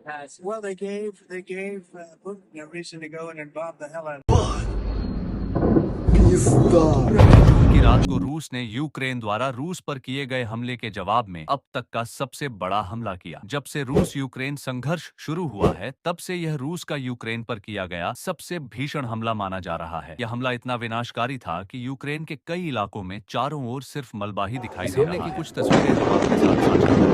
Well, they gave Putin a reason to go in and bomb the hell out. जून की रात को रूस ने यूक्रेन द्वारा रूस पर किए गए हमले के जवाब में अब तक का सबसे बड़ा हमला किया। जब से रूस यूक्रेन संघर्ष शुरू हुआ है तब से यह रूस का यूक्रेन पर किया गया सबसे भीषण हमला माना जा रहा है। यह हमला इतना विनाशकारी था कि यूक्रेन के कई इलाकों में चारों ओर सिर्फ मलबा ही दिखाई दे रहा है। की कुछ तस्वीरें हम आपके साथ साझा कर रहे हैं।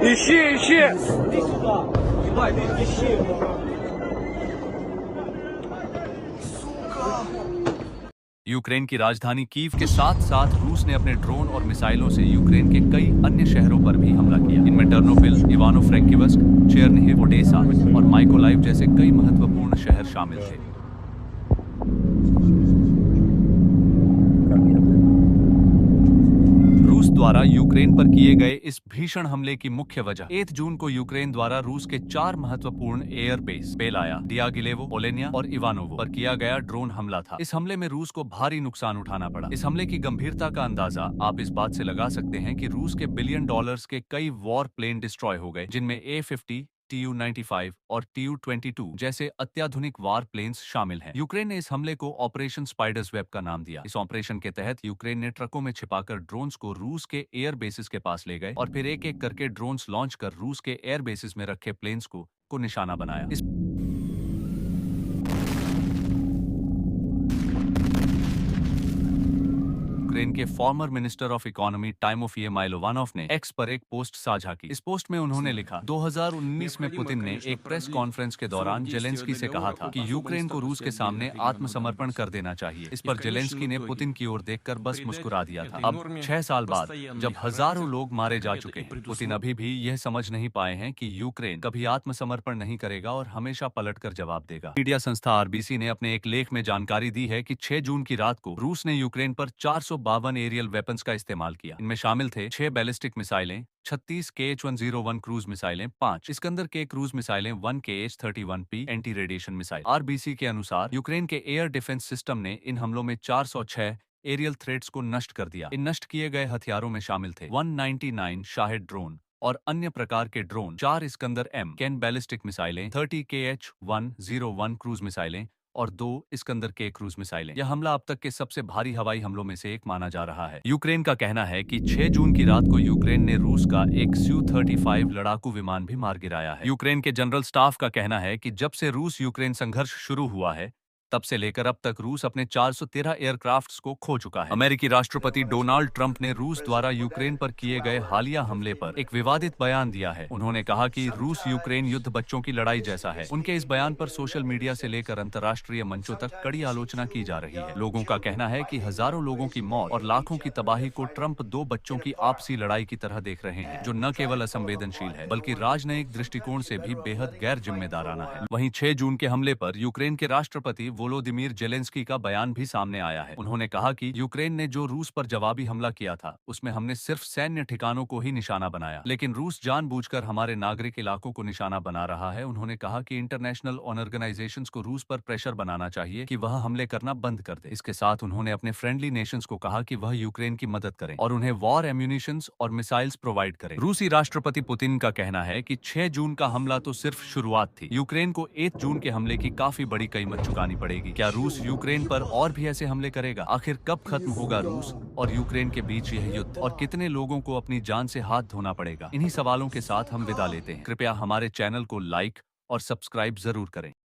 Ищи! यूक्रेन की राजधानी कीव के साथ साथ रूस ने अपने ड्रोन और मिसाइलों से यूक्रेन के कई अन्य शहरों पर भी हमला किया। इनमें टर्नोपिल, इवानो-फ्रैंकिव्स्क, चेर्निहिव, ओडेसा और माइकोलाइव जैसे कई महत्वपूर्ण शहर शामिल थे। रूस द्वारा यूक्रेन पर किए गए इस भीषण हमले की मुख्य वजह 8 जून को यूक्रेन द्वारा रूस के 4 महत्वपूर्ण एयरबेस बेलाया, डियागिलेवो, ओलेनिया और इवानोवो पर किया गया ड्रोन हमला था। इस हमले में रूस को भारी नुकसान उठाना पड़ा। इस हमले की गंभीरता का अंदाजा आप इस बात से लगा सकते हैं कि रूस के बिलियन डॉलर्स के कई वॉर प्लेन डिस्ट्रॉय हो गए, जिनमें A-50, Tu-95 और Tu-22 जैसे अत्याधुनिक वार प्लेन्स शामिल हैं। यूक्रेन ने इस हमले को ऑपरेशन स्पाइडर्स वेब का नाम दिया। इस ऑपरेशन के तहत यूक्रेन ने ट्रकों में छिपाकर ड्रोन्स को रूस के एयर बेसिस के पास ले गए और फिर एक एक करके ड्रोन्स लॉन्च कर रूस के एयर बेसिस में रखे प्लेन्स को निशाना बनाया। यूक्रेन के फॉर्मर मिनिस्टर ऑफ इकोनॉमी टाइमोफी माइलोवानोव ने एक्स पर एक पोस्ट साझा की। इस पोस्ट में उन्होंने लिखा, 2019 में पुतिन ने एक प्रेस कॉन्फ्रेंस के दौरान जेलेंस्की से कहा था कि यूक्रेन को रूस के सामने आत्मसमर्पण कर देना चाहिए। इस पर जेलेंस्की ने पुतिन की ओर देखकर बस मुस्कुरा दिया था। अब 6 साल बाद जब हजारों लोग मारे जा चुके हैं, पुतिन अभी भी यह समझ नहीं पाए हैं कि यूक्रेन कभी आत्मसमर्पण नहीं करेगा और हमेशा पलटकर जवाब देगा। मीडिया संस्था RBC ने अपने एक लेख में जानकारी दी है कि 6 जून की रात को रूस ने यूक्रेन पर 452 एरियल वेपन्स का इस्तेमाल किया। इनमें शामिल थे 6 बैलिस्टिक मिसाइलें, 36 KH-101 क्रूज मिसाइलें, 5 इस्कंदर के क्रूज मिसाइलें, 1 KH-31P anti radiation missile. RBC के अनुसार यूक्रेन के एयर डिफेंस सिस्टम ने इन हमलों में 406 एरियल थ्रेट्स को नष्ट कर दिया। इन नष्ट किए गए हथियारों में शामिल थे 199 शाहेद ड्रोन और अन्य प्रकार के ड्रोन, 4 इस्कंदर M-10 बैलिस्टिक मिसाइलें, 30 KH-101 क्रूज मिसाइलें और 2 इस्कंदर के क्रूज मिसाइलें। यह हमला अब तक के सबसे भारी हवाई हमलों में से एक माना जा रहा है। यूक्रेन का कहना है कि 6 जून की रात को यूक्रेन ने रूस का एक Su-35 लड़ाकू विमान भी मार गिराया है। यूक्रेन के जनरल स्टाफ का कहना है कि जब से रूस यूक्रेन संघर्ष शुरू हुआ है तब से लेकर अब तक रूस अपने 413 एयरक्राफ्ट्स को खो चुका है। अमेरिकी राष्ट्रपति डोनाल्ड ट्रंप ने रूस द्वारा यूक्रेन पर किए गए हालिया हमले पर एक विवादित बयान दिया है। उन्होंने कहा कि रूस यूक्रेन युद्ध बच्चों की लड़ाई जैसा है। उनके इस बयान पर सोशल मीडिया से लेकर अंतर्राष्ट्रीय मंचों तक कड़ी आलोचना की जा रही है। लोगों का कहना है कि हजारों लोगों की मौत और लाखों की तबाही को ट्रंप 2 बच्चों की आपसी लड़ाई की तरह देख रहे हैं, जो न केवल असंवेदनशील है बल्कि राजनयिक दृष्टिकोण से भी बेहद गैर जिम्मेदाराना है। वहीं 6 जून के हमले पर यूक्रेन के राष्ट्रपति वोलोदिमीर जेलेंस्की का बयान भी सामने आया है। उन्होंने कहा कि यूक्रेन ने जो रूस पर जवाबी हमला किया था उसमें हमने सिर्फ सैन्य ठिकानों को ही निशाना बनाया, लेकिन रूस जानबूझकर हमारे नागरिक इलाकों को निशाना बना रहा है। उन्होंने कहा कि इंटरनेशनल ऑर्गेनाइजेशंस को रूस पर प्रेशर बनाना चाहिए कि वह हमले करना बंद कर दे। इसके साथ उन्होंने अपने फ्रेंडली नेशंस को कहा कि वह यूक्रेन की मदद करें और उन्हें वॉर एम्यूनिशंस और मिसाइल्स प्रोवाइड करें। रूसी राष्ट्रपति पुतिन का कहना है कि 6 जून का हमला तो सिर्फ शुरुआत थी। यूक्रेन को 8 जून के हमले की काफी बड़ी कीमत चुकानी पड़ेगी। क्या रूस यूक्रेन पर और भी ऐसे हमले करेगा? आखिर कब खत्म होगा रूस और यूक्रेन के बीच यह युद्ध और कितने लोगों को अपनी जान से हाथ धोना पड़ेगा? इन्हीं सवालों के साथ हम विदा लेते हैं। कृपया हमारे चैनल को लाइक और सब्सक्राइब जरूर करें।